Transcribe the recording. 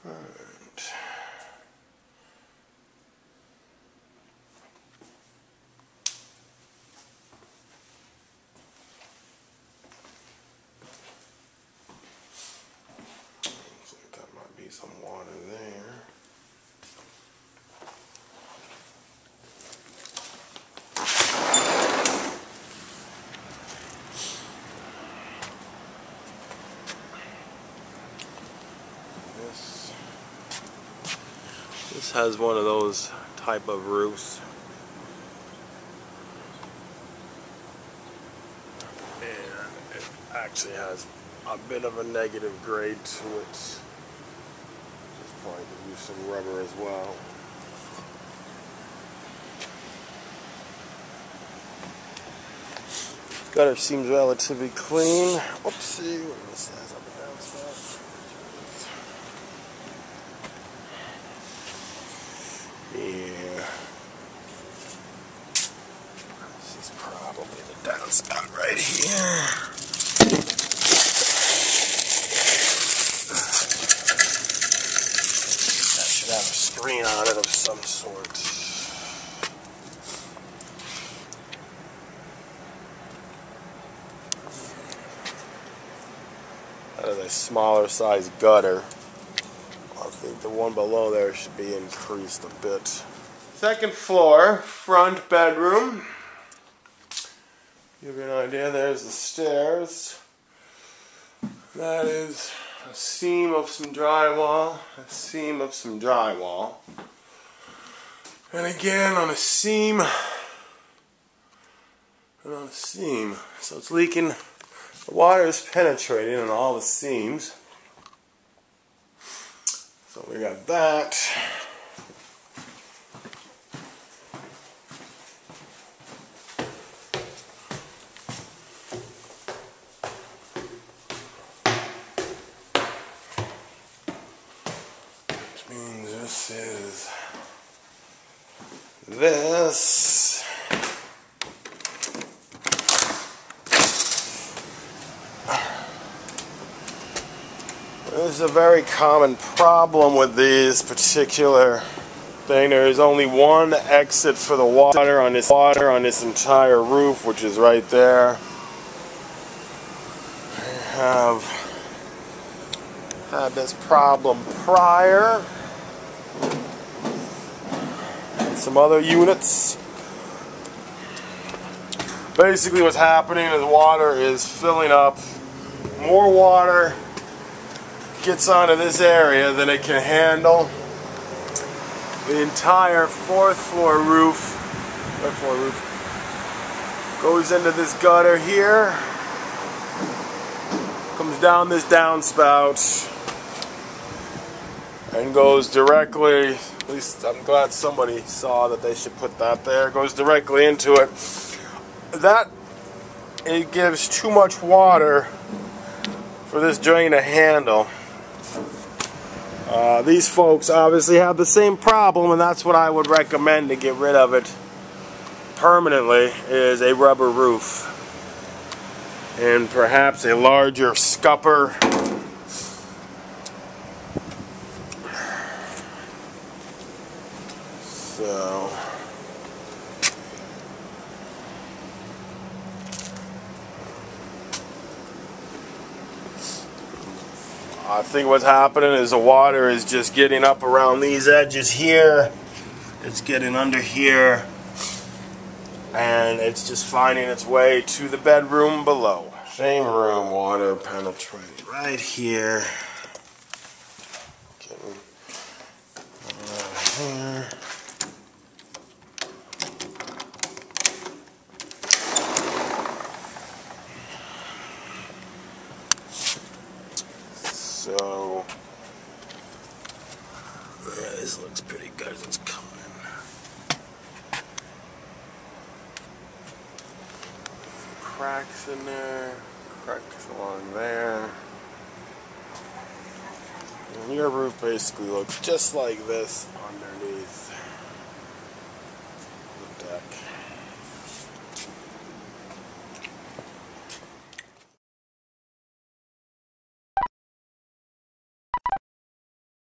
Alright. Looks like that might be some water there. This has one of those type of roofs. And it actually has a bit of a negative grade to it. Just probably could use some rubber as well. Gutter seems relatively clean. Oopsie, what is this? Up and down stuff. Yeah. This is probably the downspout right here. That should have a screen on it of some sort. That is a smaller size gutter. I think the one below there should be increased a bit. Second floor, front bedroom. Give you an idea, there's the stairs. That is a seam of some drywall, a seam of some drywall. And again on a seam, and on a seam. So it's leaking, the water is penetrating in all the seams. So we got that. Which means this is this. This is a very common problem with these particular thing. There is only one exit for the water on this entire roof, which is right there. I have had this problem prior. Some other units. Basically what's happening is water is filling up. More water gets onto this area than it can handle. The entire fourth floor roof goes into this gutter here, comes down this downspout, and goes directly, at least I'm glad somebody saw that they should put that there, goes directly into it. That, it gives too much water for this drain to handle. These folks obviously have the same problem, and that's what I would recommend to get rid of it permanently, is a rubber roof and perhaps a larger scupper. So I think what's happening is the water is just getting up around these edges here. It's getting under here. And it's just finding its way to the bedroom below. Same room, water penetrating right here. Getting right here. So, yeah, this looks pretty good as it's coming. Cracks in there, cracks along there. And your roof basically looks just like this